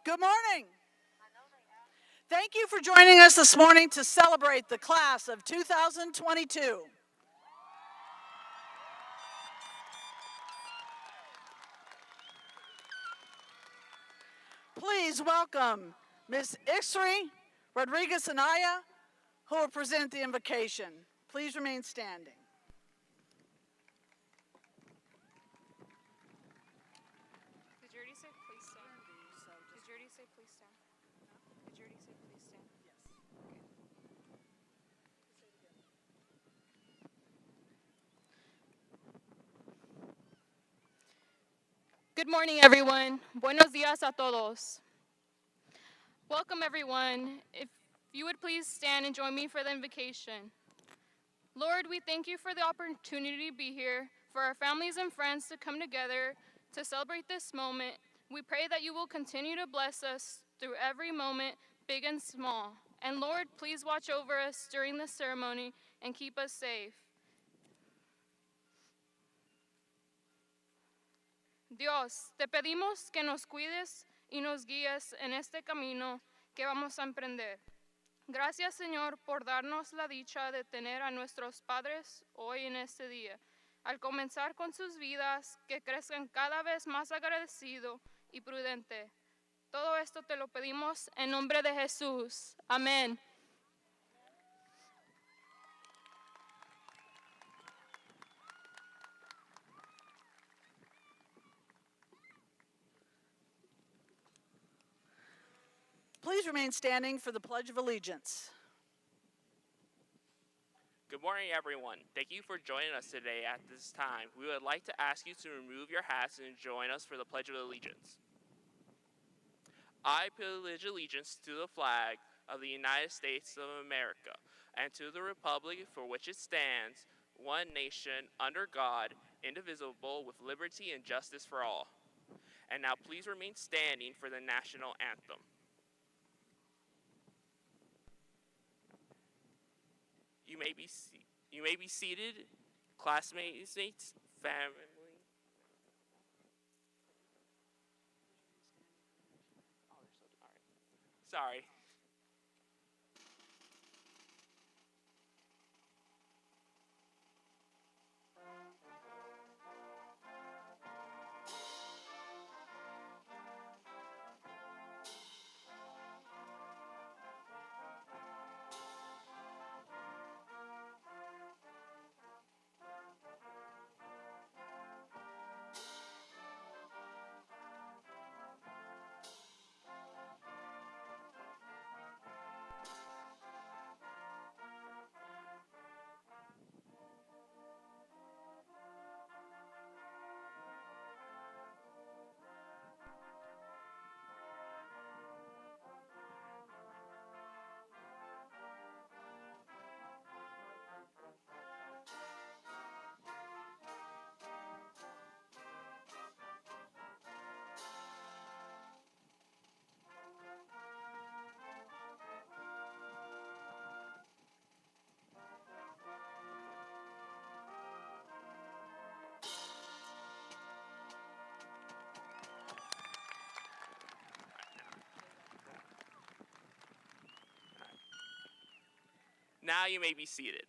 Good morning. Thank you for joining us this morning to celebrate the class of 2022. Please welcome Ms. Ixri Rodriguez Anaya, who will present the invocation. Please remain standing. Did you already say please stand? Did you already say please stand? Did you already say please stand? Yes. Good morning, everyone. Buenos días a todos. Welcome, everyone. If you would please stand and join me for the invocation. Lord, we thank you for the opportunity to be here, for our families and friends to come together to celebrate this moment. We pray that you will continue to bless us through every moment, big and small. And Lord, please watch over us during this ceremony and keep us safe. Dios, te pedimos que nos cuides y nos guíes en este camino que vamos a emprender. Gracias, Señor, por darnos la dicha de tener a nuestros padres hoy en este día. Al comenzar con sus vidas, que crezcan cada vez más agradecido y prudente. Todo esto te lo pedimos en nombre de Jesús. Amén. Please remain standing for the Pledge of Allegiance. Good morning, everyone. Thank you for joining us today at this time. We would like to ask you to remove your hats and join us for the Pledge of Allegiance. I pledge allegiance to the flag of the United States of America and to the republic for which it stands, one nation, under God, indivisible, with liberty and justice for all. And now please remain standing for the national anthem. You may be seated, classmates, family. Oh, they're so all right. Sorry. Now you may be seated.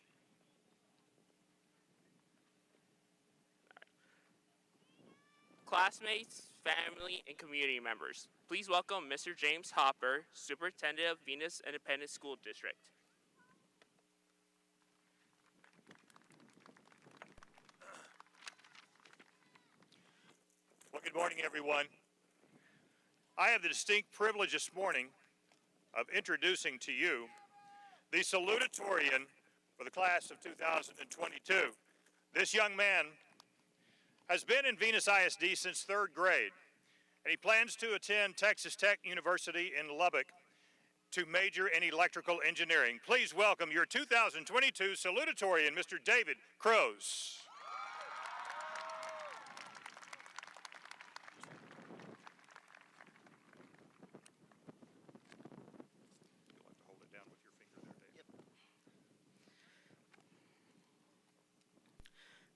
Classmates, family, and community members, please welcome Mr. James Hopper, Superintendent of Venus Independent School District. Well, good morning, everyone. I have the distinct privilege this morning of introducing to you the Salutatorian for the class of 2022. This young man has been in Venus ISD since 3rd grade, and he plans to attend Texas Tech University in Lubbock to major in electrical engineering. Please welcome your 2022 Salutatorian, Mr. David Crows.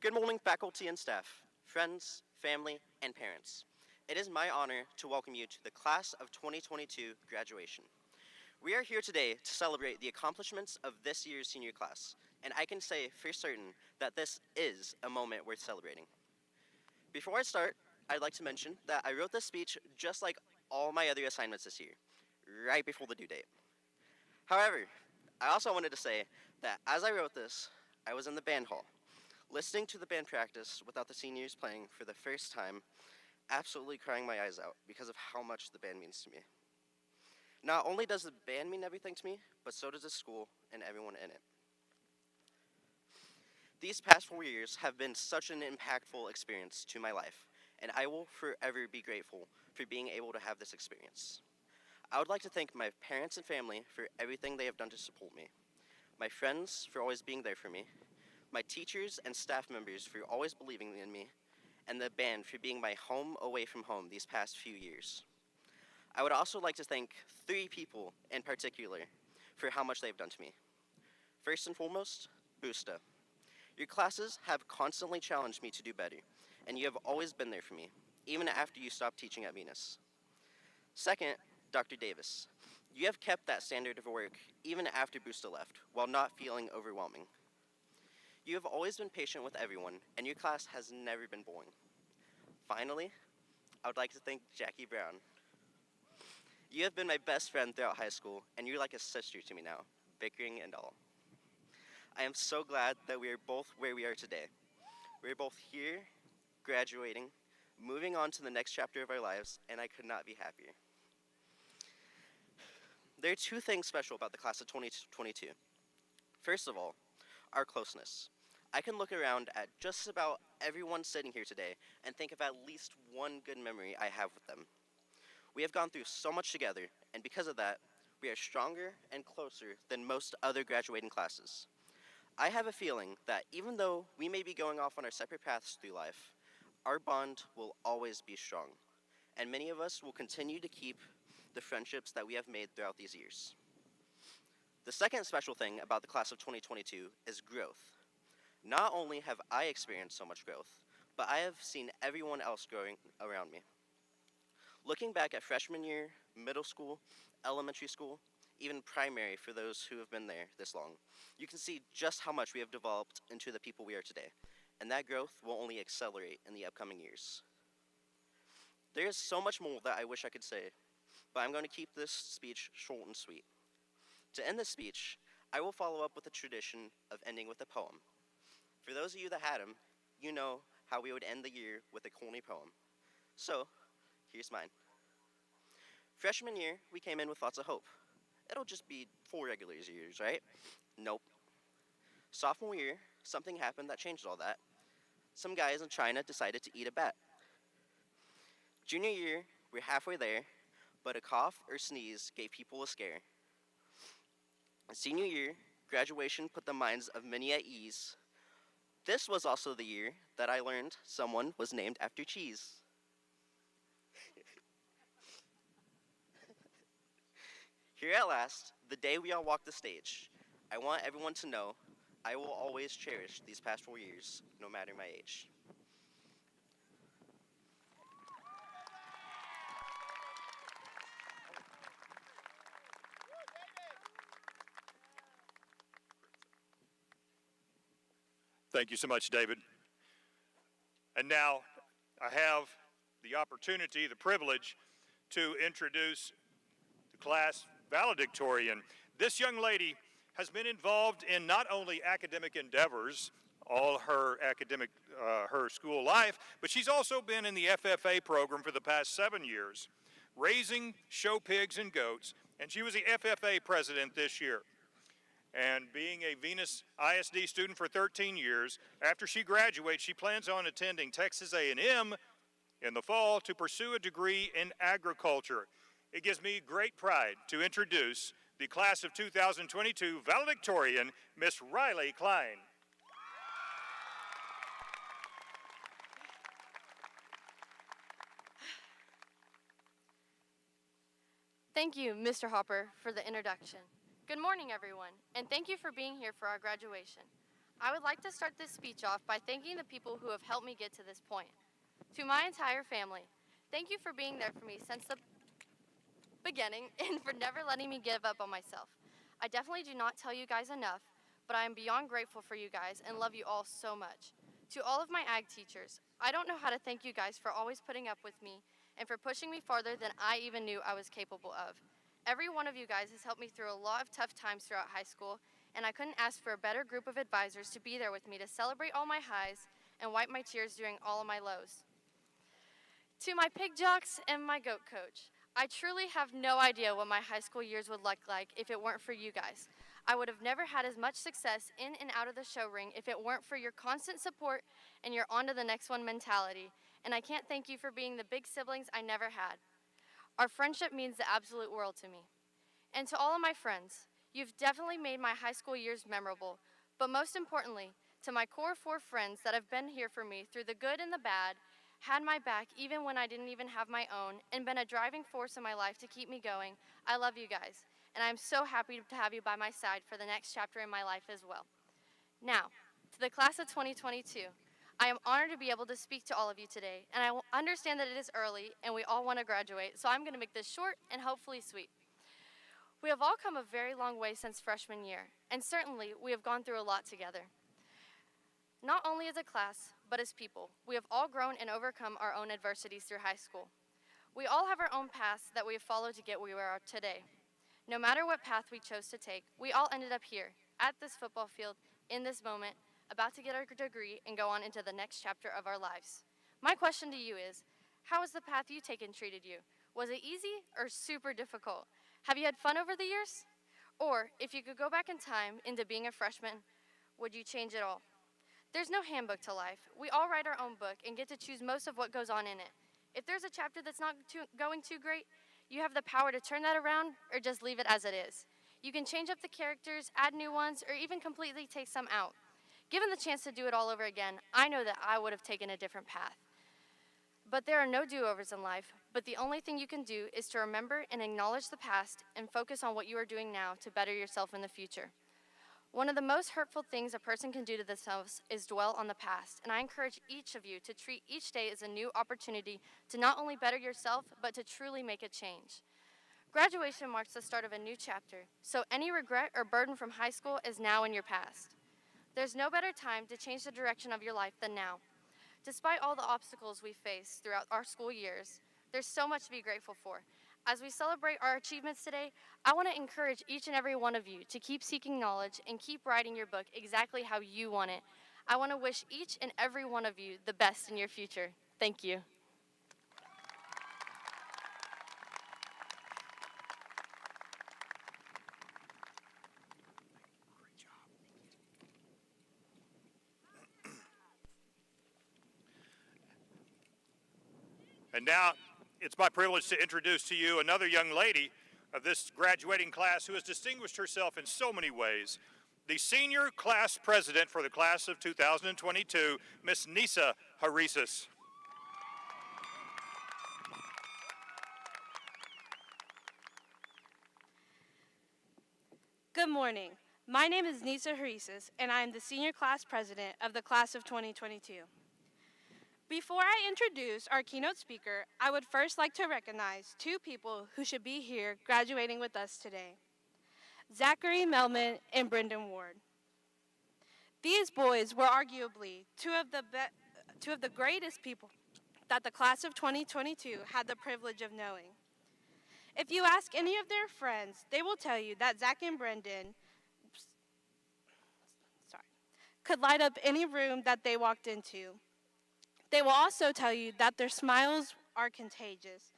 Good morning, faculty and staff, friends, family, and parents. It is my honor to welcome you to the Class of 2022 graduation. We are here today to celebrate the accomplishments of this year's senior class, and I can say for certain that this is a moment worth celebrating. Before I start, I'd like to mention that I wrote this speech just like all my other assignments this year, right before the due date. However, I also wanted to say that as I wrote this, I was in the band hall, listening to the band practice without the seniors playing for the first time, absolutely crying my eyes out because of how much the band means to me. Not only does the band mean everything to me, but so does the school and everyone in it. These past 4 years have been such an impactful experience to my life, and I will forever be grateful for being able to have this experience. I would like to thank my parents and family for everything they have done to support me, my friends for always being there for me, my teachers and staff members for always believing in me, and the band for being my home away from home these past few years. I would also like to thank 3 people in particular for how much they've done to me. First and foremost, Busta. Your classes have constantly challenged me to do better, and you have always been there for me, even after you stopped teaching at Venus. Second, Dr. Davis. You have kept that standard of work even after Busta left, while not feeling overwhelming. You have always been patient with everyone, and your class has never been boring. Finally, I would like to thank Jackie Brown. You have been my best friend throughout high school, and you're like a sister to me now, bickering and all. I am so glad that we are both where we are today. We are both here, graduating, moving on to the next chapter of our lives, and I could not be happier. There are 2 things special about the class of 2022. First of all, our closeness. I can look around at just about everyone sitting here today and think of at least one good memory I have with them. We have gone through so much together, and because of that, we are stronger and closer than most other graduating classes. I have a feeling that even though we may be going off on our separate paths through life, our bond will always be strong, and many of us will continue to keep the friendships that we have made throughout these years. The second special thing about the class of 2022 is growth. Not only have I experienced so much growth, but I have seen everyone else growing around me. Looking back at freshman year, middle school, elementary school, even primary for those who have been there this long, you can see just how much we have developed into the people we are today, and that growth will only accelerate in the upcoming years. There is so much more that I wish I could say, but I'm going to keep this speech short and sweet. To end this speech, I will follow up with a tradition of ending with a poem. For those of you that had them, you know how we would end the year with a corny poem. So, here's mine. Freshman year, we came in with lots of hope. It'll just be 4 regular years, right? Nope. Sophomore year, something happened that changed all that. Some guys in China decided to eat a bat. Junior year, we're halfway there, but a cough or sneeze gave people a scare. Senior year, graduation put the minds of many at ease. This was also the year that I learned someone was named after cheese. Here at last, the day we all walk the stage, I want everyone to know I will always cherish these past 4 years, no matter my age. Thank you so much, David. And now I have the opportunity, the privilege to introduce the class valedictorian. This young lady has been involved in not only academic endeavors all her her school life, but she's also been in the FFA program for the past 7 years, raising show pigs and goats, and she was the FFA president this year. And being a Venus ISD student for 13 years, after she graduates, she plans on attending Texas A&M in the fall to pursue a degree in agriculture. It gives me great pride to introduce the class of 2022 valedictorian, Miss Riley Klein. Thank you, Mr. Hopper, for the introduction. Good morning, everyone, and thank you for being here for our graduation. I would like to start this speech off by thanking the people who have helped me get to this point. To my entire family, Thank you for being there for me since the beginning and for never letting me give up on myself. I definitely do not tell you guys enough, but I am beyond grateful for you guys and love you all so much. To all of my ag teachers, I don't know how to thank you guys for always putting up with me and for pushing me farther than I even knew I was capable of. Every one of you guys has helped me through a lot of tough times throughout high school, and I couldn't ask for a better group of advisors to be there with me to celebrate all my highs and wipe my tears during all of my lows. To my pig jocks and my goat coach, I truly have no idea what my high school years would look like if it weren't for you guys. I would have never had as much success in and out of the show ring if it weren't for your constant support and your on to the next one mentality. And I can't thank you for being the big siblings I never had. Our friendship means the absolute world to me. And to all of my friends, you've definitely made my high school years memorable. But most importantly, to my core 4 friends that have been here for me through the good and the bad, had my back even when I didn't even have my own, and been a driving force in my life to keep me going, I love you guys. And I'm so happy to have you by my side for the next chapter in my life as well. Now, to the class of 2022, I am honored to be able to speak to all of you today, and I understand that it is early and we all want to graduate, so I'm going to make this short and hopefully sweet. We have all come a very long way since freshman year, and certainly we have gone through a lot together. Not only as a class, but as people, we have all grown and overcome our own adversities through high school. We all have our own paths that we have followed to get where we are today. No matter what path we chose to take, we all ended up here, at this football field, in this moment, about to get our degree and go on into the next chapter of our lives. My question to you is, how has the path you taken treated you? Was it easy or super difficult? Have you had fun over the years? Or, if you could go back in time into being a freshman, would you change it all? There's no handbook to life. We all write our own book and get to choose most of what goes on in it. If there's a chapter that's not going too great, you have the power to turn that around or just leave it as it is. You can change up the characters, add new ones, or even completely take some out. Given the chance to do it all over again, I know that I would have taken a different path. But there are no do-overs in life, but the only thing you can do is to remember and acknowledge the past and focus on what you are doing now to better yourself in the future. One of the most hurtful things a person can do to themselves is dwell on the past, and I encourage each of you to treat each day as a new opportunity to not only better yourself, but to truly make a change. Graduation marks the start of a new chapter, so any regret or burden from high school is now in your past. There's no better time to change the direction of your life than now. Despite all the obstacles we face throughout our school years, there's so much to be grateful for. As we celebrate our achievements today, I want to encourage each and every one of you to keep seeking knowledge and keep writing your book exactly how you want it. I want to wish each and every one of you the best in your future. Thank you. And now it's my privilege to introduce to you another young lady of this graduating class who has distinguished herself in so many ways. The senior class president for the class of 2022, Miss Nisa Harisis. Good morning. My name is Nisa Harisis, and I am the senior class president of the class of 2022. Before I introduce our keynote speaker, I would first like to recognize 2 people who should be here graduating with us today: Zachary Melman and Brendan Ward. These boys were arguably two of the greatest people that the class of 2022 had the privilege of knowing. If you ask any of their friends, they will tell you that Zach and Brendan could light up any room that they walked into. They will also tell you that their smiles are contagious.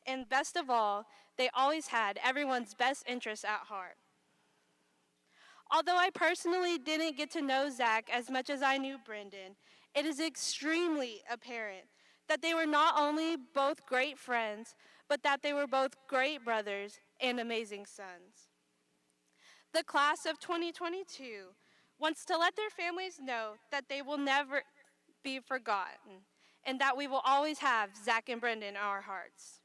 And best of all, they always had everyone's best interests at heart. Although I personally didn't get to know Zach as much as I knew Brendan, it is extremely apparent that they were not only both great friends, but that they were both great brothers and amazing sons. The class of 2022 wants to let their families know that they will never be forgotten, and that we will always have Zach and Brendan in our hearts.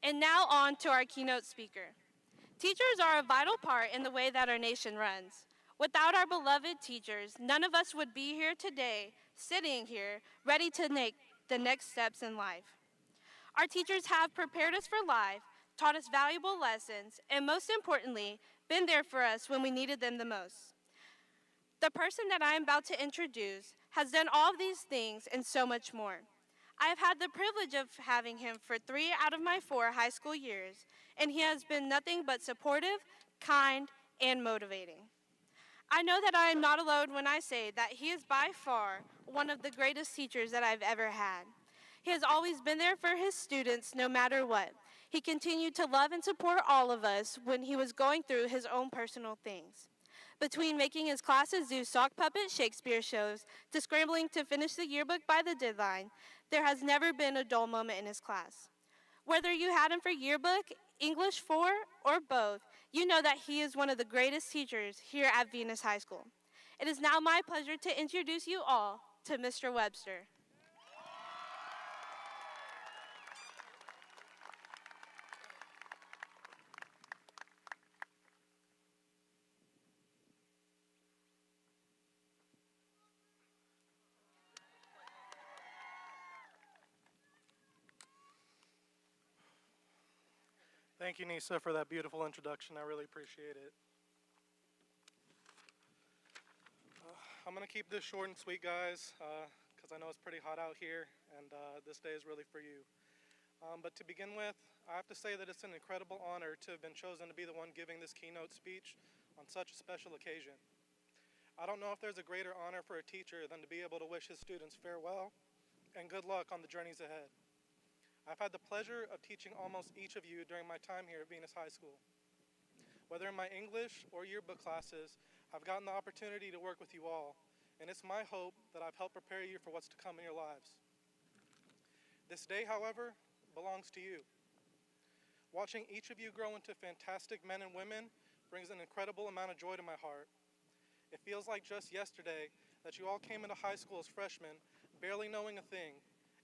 And now on to our keynote speaker. Teachers are a vital part in the way that our nation runs. Without our beloved teachers, none of us would be here today, sitting here, ready to make the next steps in life. Our teachers have prepared us for life, taught us valuable lessons, and most importantly, been there for us when we needed them the most. The person that I am about to introduce has done all of these things and so much more. I have had the privilege of having him for 3 out of my 4 high school years, and he has been nothing but supportive, kind, and motivating. I know that I am not alone when I say that he is by far one of the greatest teachers that I've ever had. He has always been there for his students no matter what. He continued to love and support all of us when he was going through his own personal things. Between making his classes do sock puppet Shakespeare shows to scrambling to finish the yearbook by the deadline, there has never been a dull moment in his class. Whether you had him for yearbook, English 4, or both, you know that he is one of the greatest teachers here at Venus High School. It is now my pleasure to introduce you all to Mr. Webster. Thank you, Nisa, for that beautiful introduction. I really appreciate it. I'm going to keep this short and sweet, guys, because I know it's pretty hot out here, and this day is really for you. But to begin with, I have to say that it's an incredible honor to have been chosen to be the one giving this keynote speech on such a special occasion. I don't know if there's a greater honor for a teacher than to be able to wish his students farewell and good luck on the journeys ahead. I've had the pleasure of teaching almost each of you during my time here at Venus High School. Whether in my English or yearbook classes, I've gotten the opportunity to work with you all, and it's my hope that I've helped prepare you for what's to come in your lives. This day, however, belongs to you. Watching each of you grow into fantastic men and women brings an incredible amount of joy to my heart. It feels like just yesterday that you all came into high school as freshmen, barely knowing a thing,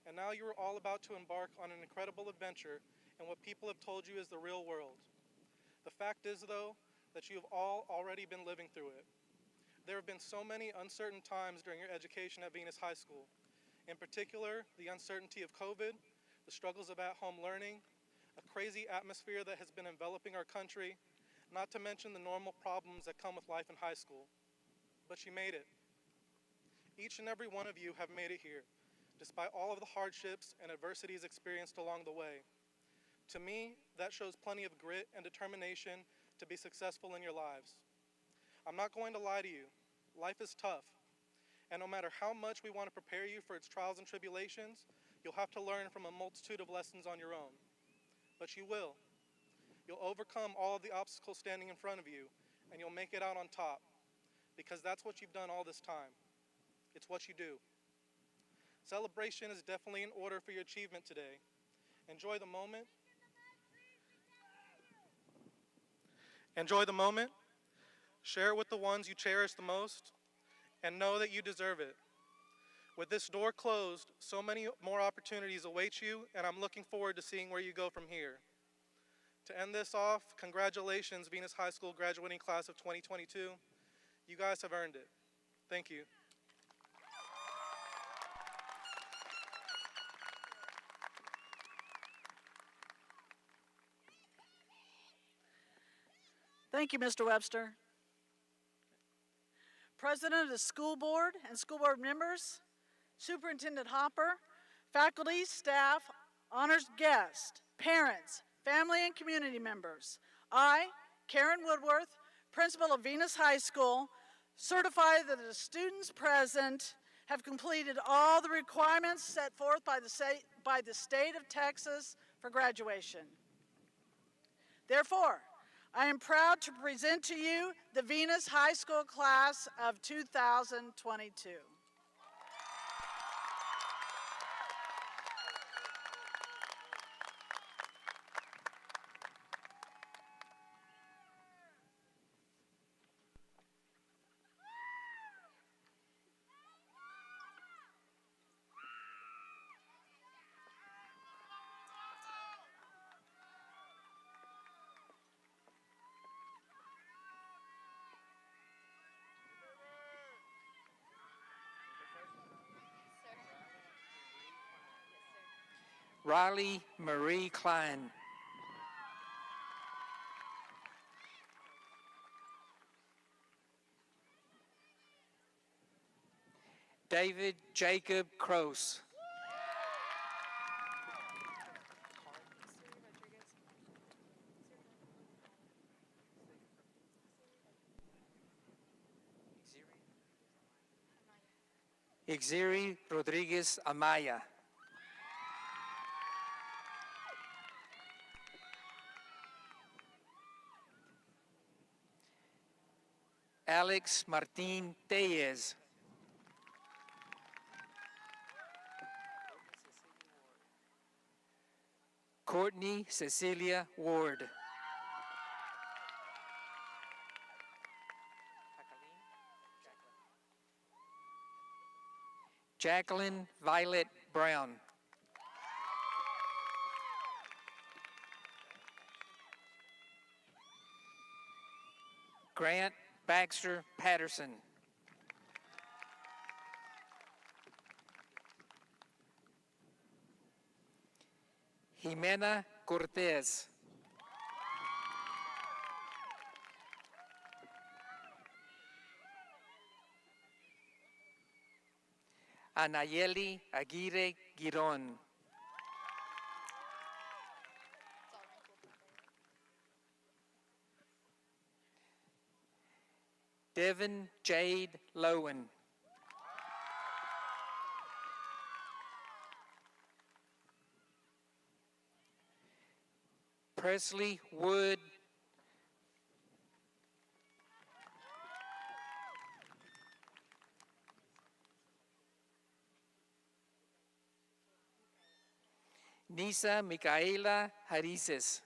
and now you are all about to embark on an incredible adventure in what people have told you is the real world. The fact is, though, that you have all already been living through it. There have been so many uncertain times during your education at Venus High School. In particular, the uncertainty of COVID, the struggles of at-home learning, a crazy atmosphere that has been enveloping our country, not to mention the normal problems that come with life in high school. But you made it. Each and every one of you have made it here, despite all of the hardships and adversities experienced along the way. To me, that shows plenty of grit and determination to be successful in your lives. I'm not going to lie to you. Life is tough, and no matter how much we want to prepare you for its trials and tribulations, you'll have to learn from a multitude of lessons on your own. But you will. You'll overcome all of the obstacles standing in front of you, and you'll make it out on top, because that's what you've done all this time. It's what you do. Celebration is definitely in order for your achievement today. Enjoy the moment. Enjoy the moment. Share it with the ones you cherish the most, and know that you deserve it. With this door closed, so many more opportunities await you, and I'm looking forward to seeing where you go from here. To end this off, congratulations, Venus High School graduating class of 2022. You guys have earned it. Thank you. Thank you, Mr. Webster. President of the school board and school board members, Superintendent Hopper, faculty, staff, honored guests, parents, family, and community members. I, Karen Woodworth, principal of Venus High School, certify that the students present have completed all the requirements set forth by the state of Texas for graduation. Therefore, I am proud to present to you the Venus High School class of 2022. Riley Marie Klein. David Jacob Kroos. Ixiri Rodriguez Amaya. Alex Martin Tellez. Courtney Cecilia Ward. Jacqueline Violet Brown. Grant Baxter Patterson. Jimena Cortez. Anayeli Aguirre Giron. Devin Jade Lowen. Presley Wood. Nisa Micaela Harises.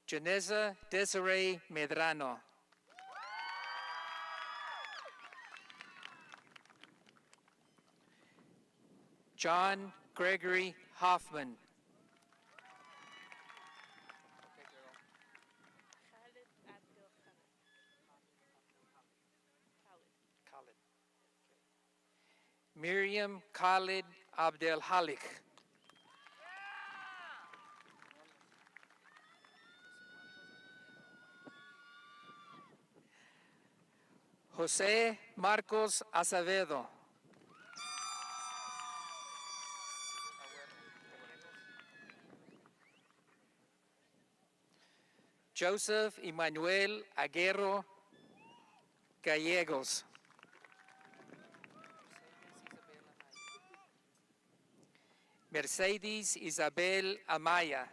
Janessa Desiree Medrano. John Gregory Hoffman. Miriam Khalid Abdel Halik. Jose Marcos Acevedo. Joseph Emmanuel Aguero Gallegos. Mercedes Isabel Amaya.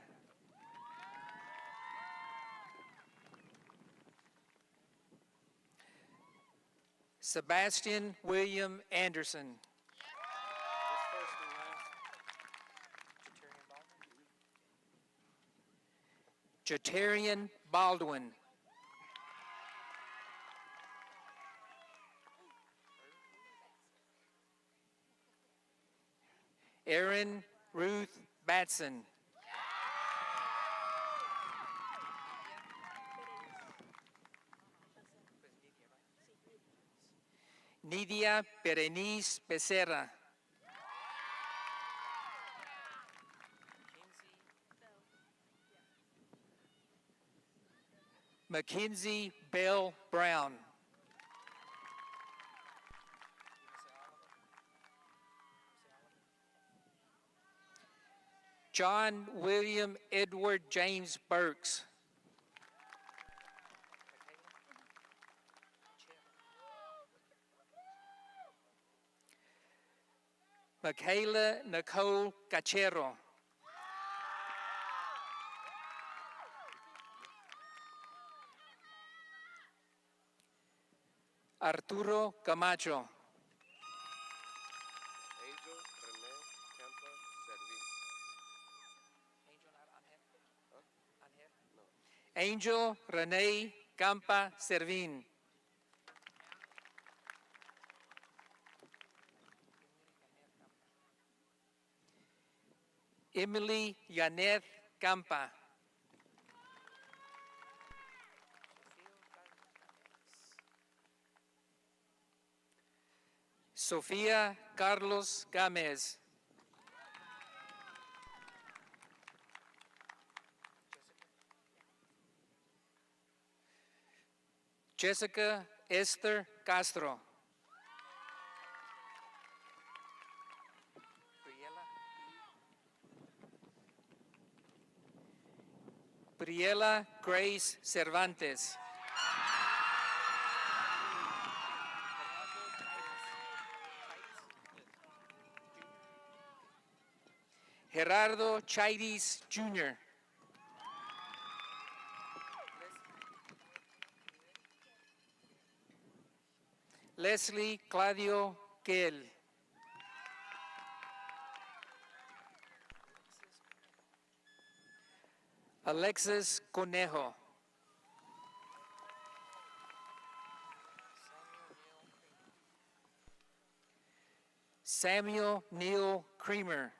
Sebastian William Anderson. Jatarian Baldwin. Erin Ruth Batson. Nidia Berenice Becerra. Mackenzie Bell Brown. John William Edward James Burks. Michaela Nicole Cachero. Arturo Camacho. Angel Renee Campa Servin. Emily Yaneth Campa. Sofía Carlos Gámez. Jessica Esther Castro. Briella Grace Cervantes. Gerardo Chaitis Jr. Leslie Claudio Gil. Alexis Conejo. Samuel Neil Creamer.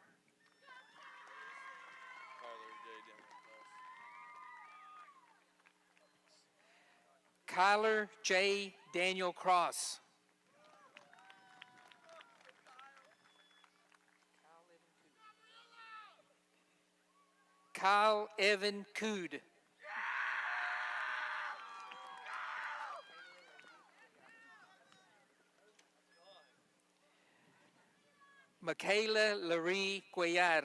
Kyler J. Daniel Cross. Kyle Evan Cood. Michaela Larie Cuellar.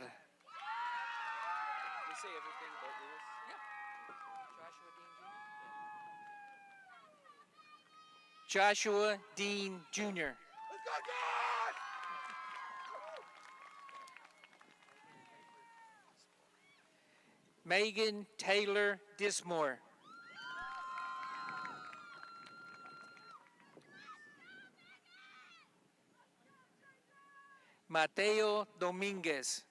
Joshua Dean Jr. Megan Taylor Dismore. Mateo Dominguez.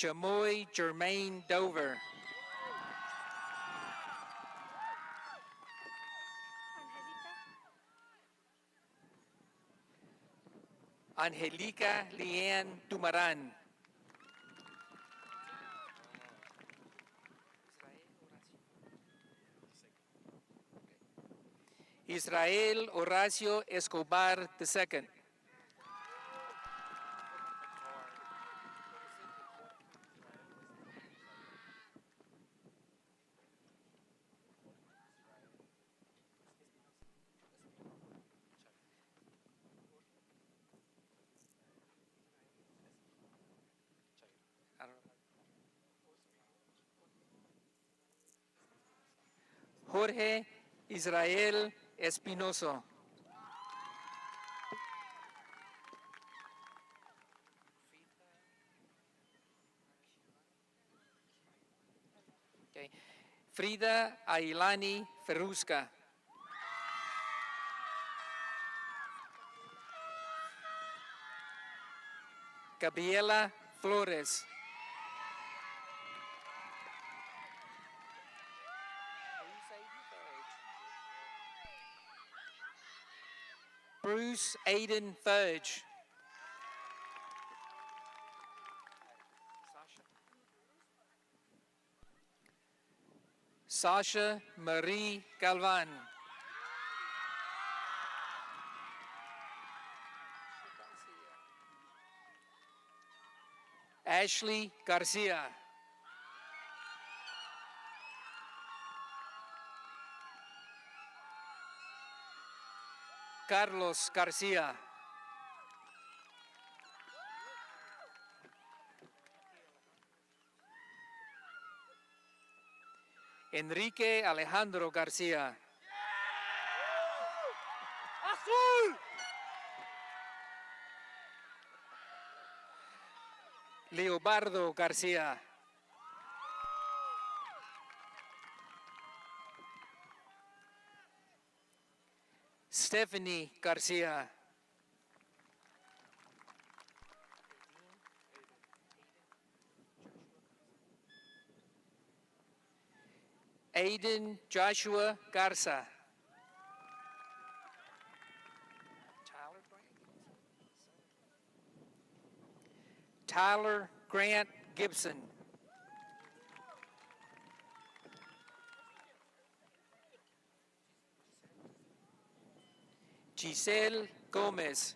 Jamoy Jermaine Dover. Angelica Leanne Tumaran. Israel Horacio Escobar II. Jorge Israel Espinoso. Okay. Frida Ailani Ferrusca. Gabriela Flores. Bruce Aiden Fudge. Sasha Marie Galvan. Ashley Garcia. Carlos Garcia. Enrique Alejandro Garcia. ¡Azul! Leobardo Garcia. Stephanie Garcia. Aiden Joshua Garza. Tyler Grant Gibson. Giselle Gomez.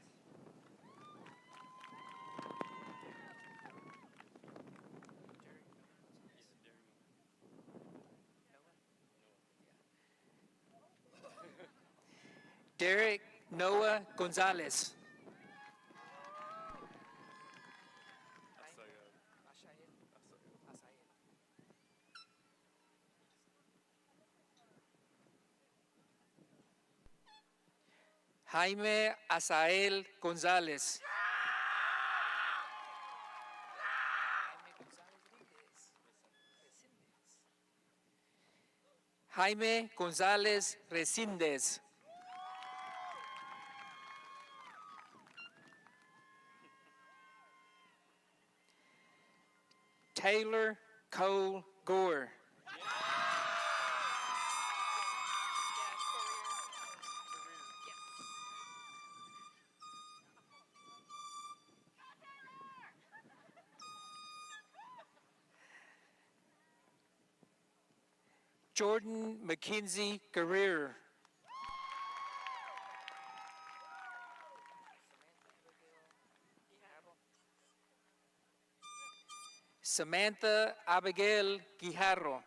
Derek Noah Gonzalez. Jaime Asael González. Jaime González Resíndes. Taylor Cole Gore. Jordan McKenzie Guerrero. Samantha Abigail Guijarro.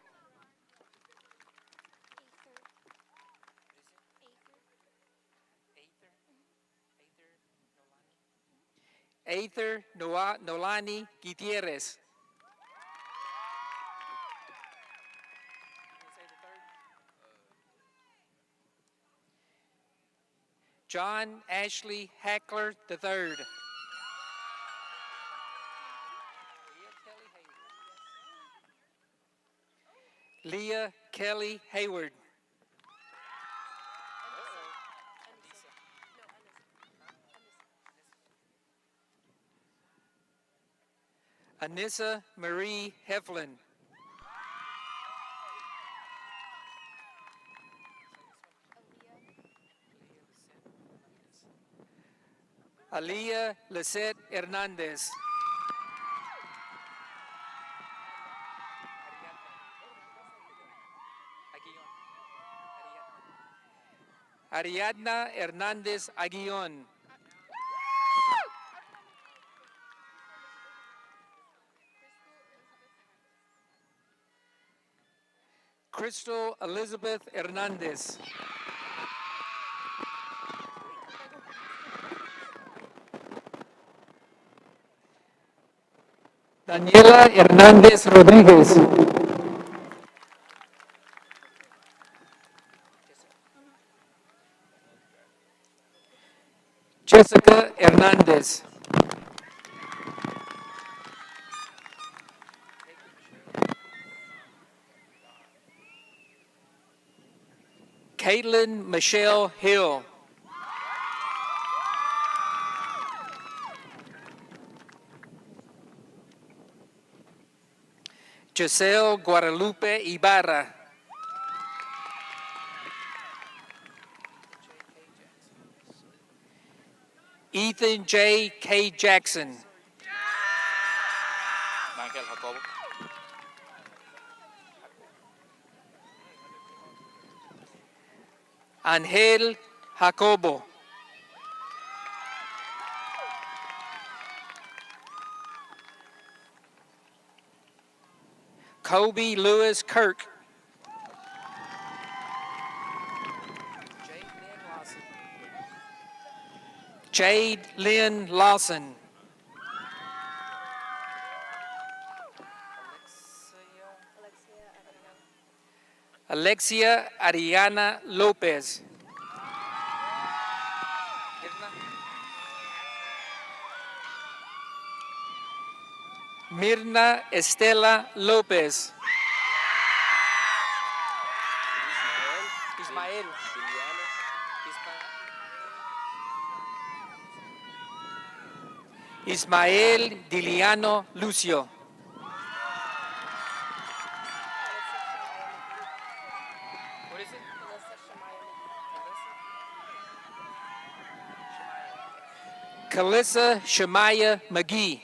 Aether Nolani Gutierrez. John Ashley Hackler III. Leah Kelly Hayward. Anissa Marie Heflin. Aliyah Lisette Hernandez. Ariadna Hernandez Aguillon. Crystal Elizabeth Hernandez. Daniela Hernández Rodríguez. Jessica Hernández. Caitlin Michelle Hill. Giselle Guadalupe Ibarra. Ethan J. K. Jackson. Ángel Jacobo. Angel Jacobo. Kobe Lewis Kirk. Jade Lynn Lawson. Alexia Ariana Lopez. Mirna Estela Lopez. Ismael. Ismael Diliano Lucio. Kalissa Shemaya McGee.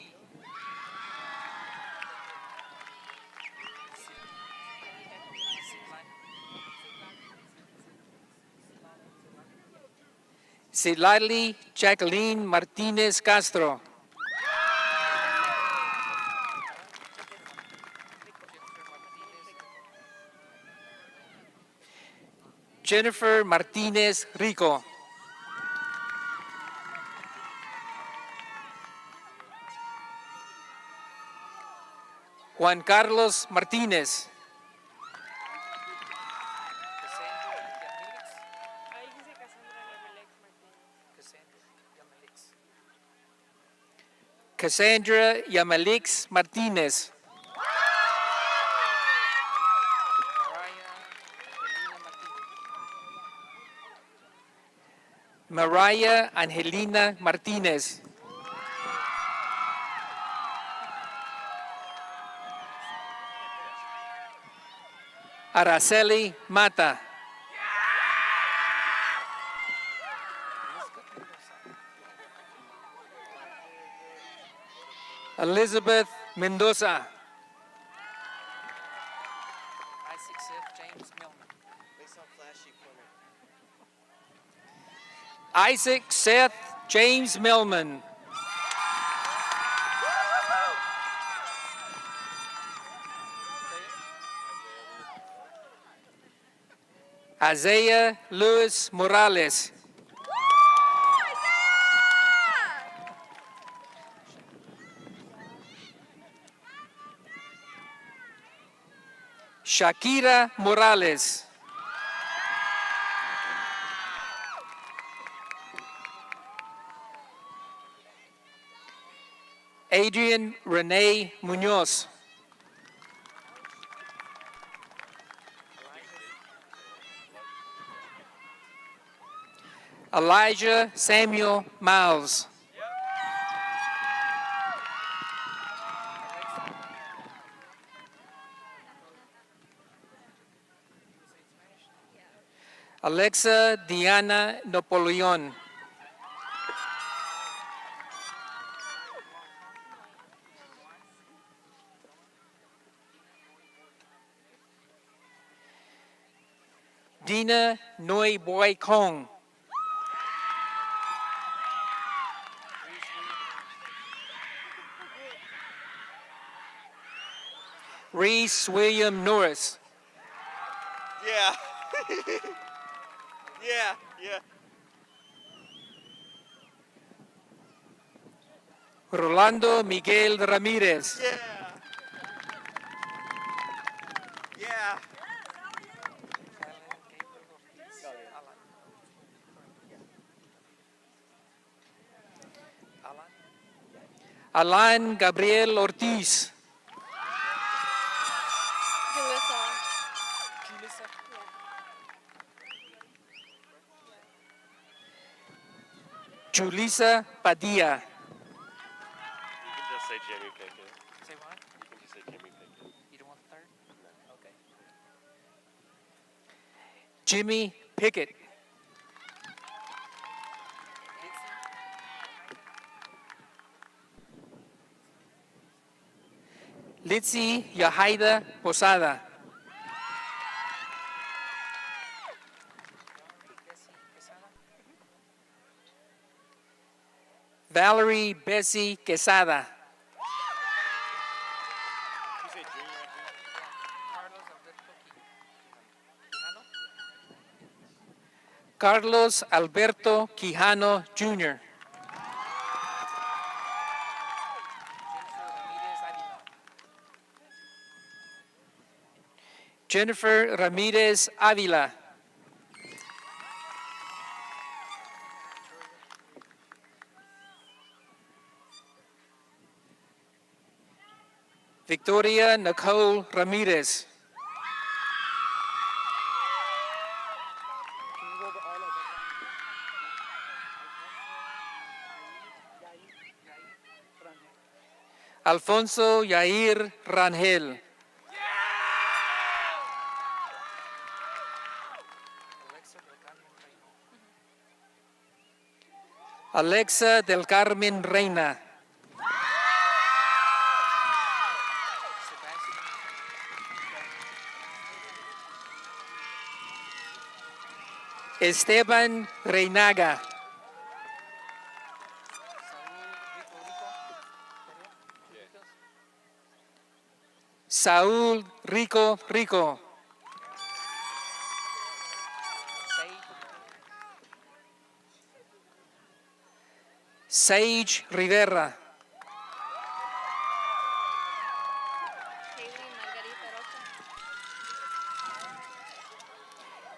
Silali Jacqueline Martinez Castro. Jennifer Martinez Rico. Juan Carlos Martinez. Cassandra Yamalix Martinez. Mariah Angelina Martinez. Araceli Mata. Elizabeth Mendoza. Isaac Seth James Millman. Isaiah Luis Morales. Shakira Morales. Adrian Renee Munoz. Elijah Samuel Miles. Alexa Diana Napoleon. Dina Noi Boy Kong. Reese William Norris. Yeah. yeah. Rolando Miguel Ramirez. Yeah. Yeah. Alan Gabriel Ortiz. Julissa Padilla. You can just say Jimmy Pickett. Say what? You can just say Jimmy Pickett. You don't want the third? No. Okay. Jimmy Pickett. Litzy Yahaida Posada. Valerie Bessie Quesada. You say Junior, Carlos Alberto Quijano Jr. Jennifer Ramirez Avila. Victoria Nicole Ramirez. Alfonso Yair Rangel. Alexa del Carmen Reina. Esteban Reinaga. Saúl Rico Rico. Sage Rivera.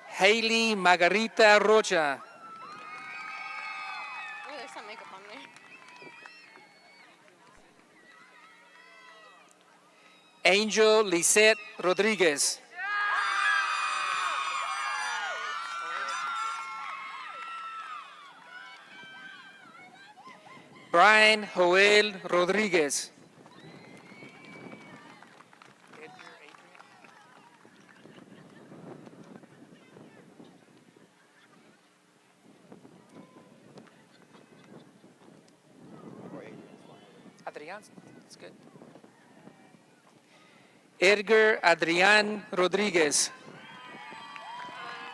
Hailey Margarita Rocha. Oh, there's some makeup on there. Angel Lisette Rodriguez. Brian Joel Rodriguez. Adrián, that's good. Edgar Adrián Rodriguez.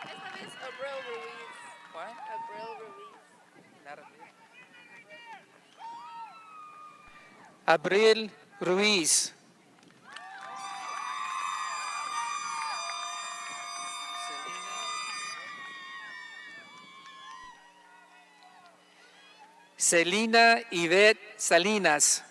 Esta vez Abril Ruiz. What? Abril Ruiz. Not Abril Ruiz. Celina Yvette Salinas.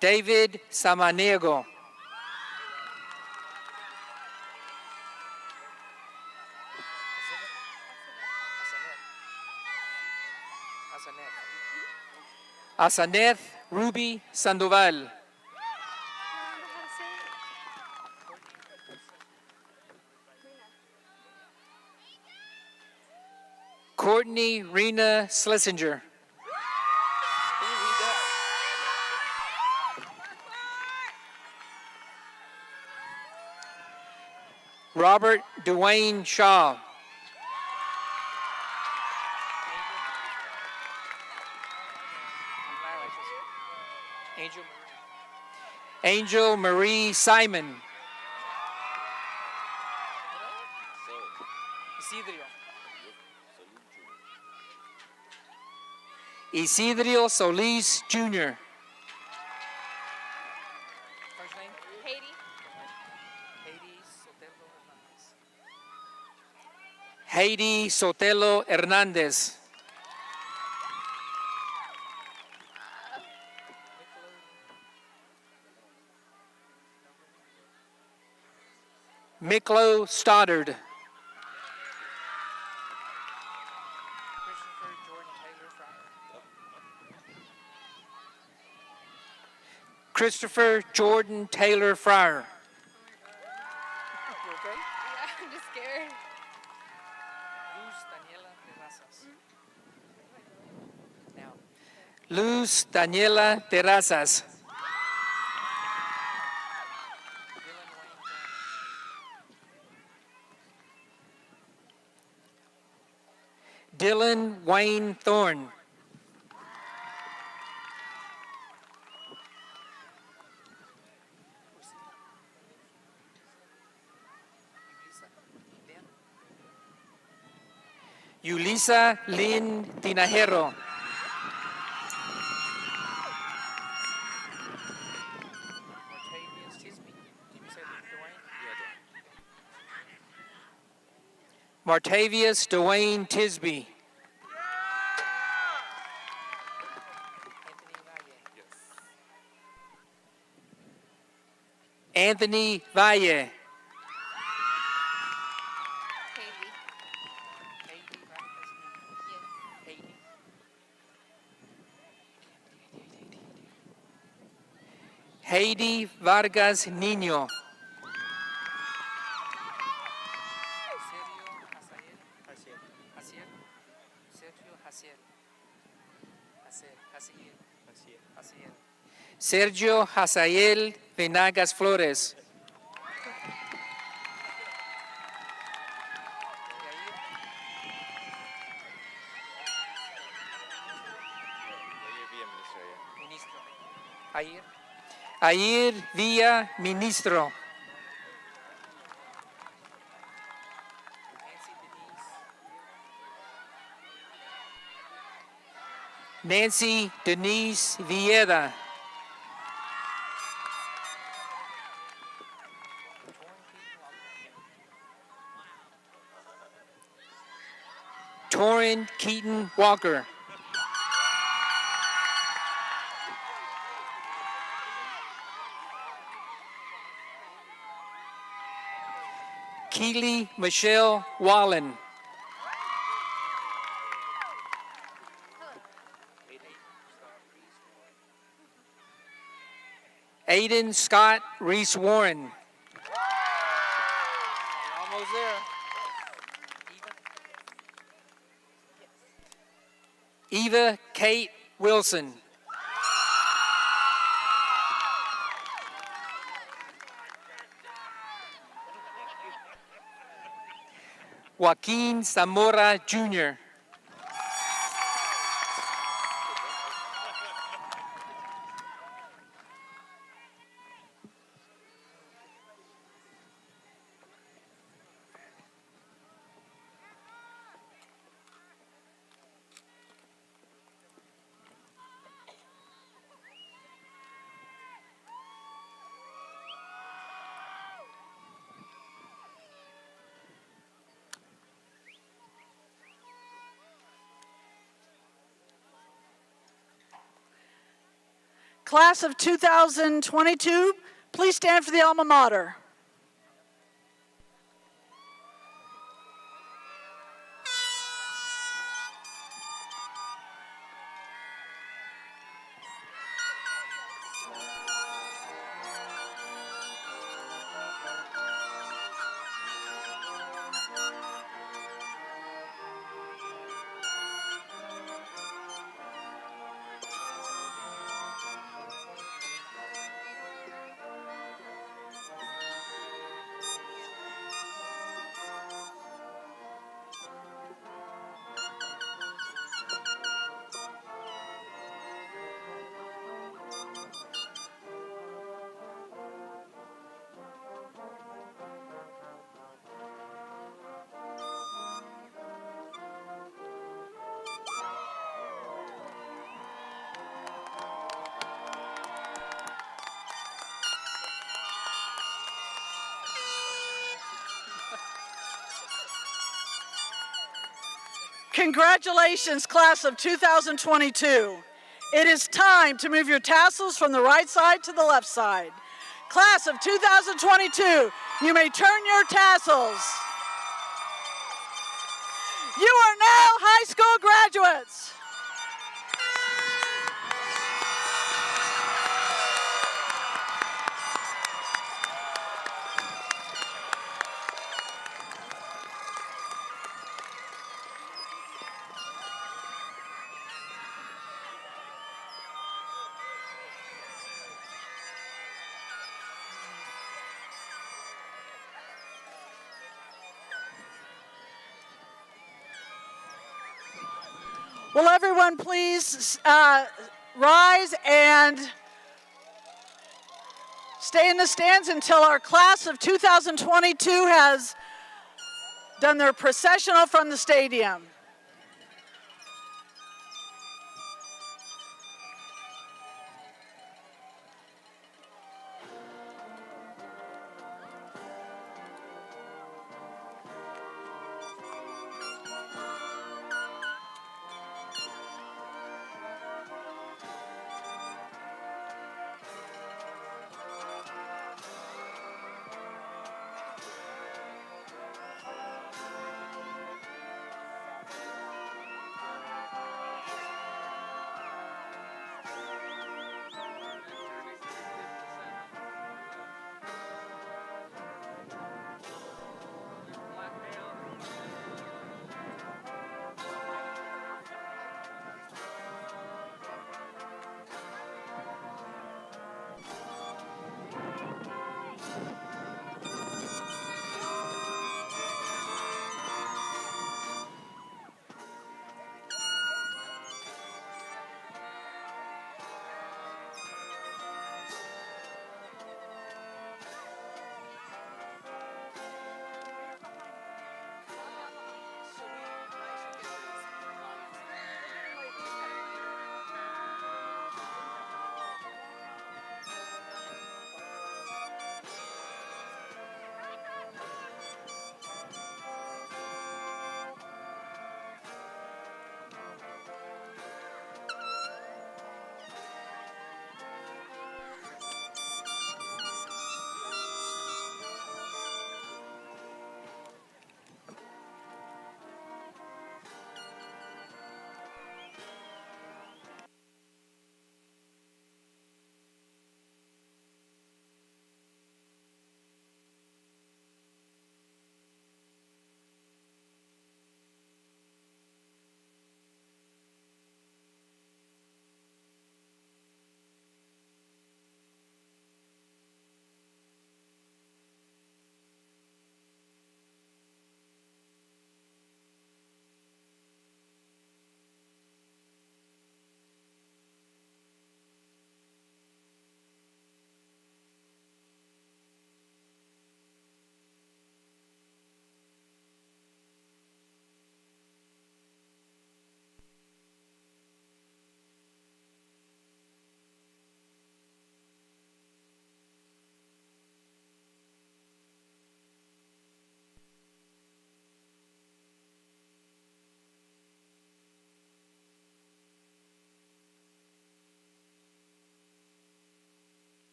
David Samaniego. Asaneth Ruby Sandoval. Courtney Rena Schlesinger. Robert Dwayne Shaw. Angel Marie Simon. Isidrio Solis Jr. First name? Haiti. Heidi Sotelo Hernandez. Miklo Stoddard. Christopher Jordan Taylor Fryer. You okay? Yeah, I'm just scared. Luz Daniela Terrazas. Dylan Wayne Thorne. Yulisa Lynn Tinajero. Martavius Dwayne Tisby. Anthony Valle. Haiti. Heidi Vargas Niño. Sergio Hazael Venagas Flores. Ayer Villa Ministro. Nancy Denise Villeda. Torin Keaton Walker. Keely Michelle Wallen. Aiden Scott Reese Warren. Almost there. Eva Kate Wilson. Joaquin Zamora Jr. Class of 2022, please stand for the alma mater. Congratulations, class of 2022. It is time to move your tassels from the right side to the left side. Class of 2022, you may turn your tassels. You are now high school graduates. Will everyone please rise and stay in the stands until our class of 2022 has done their processional from the stadium.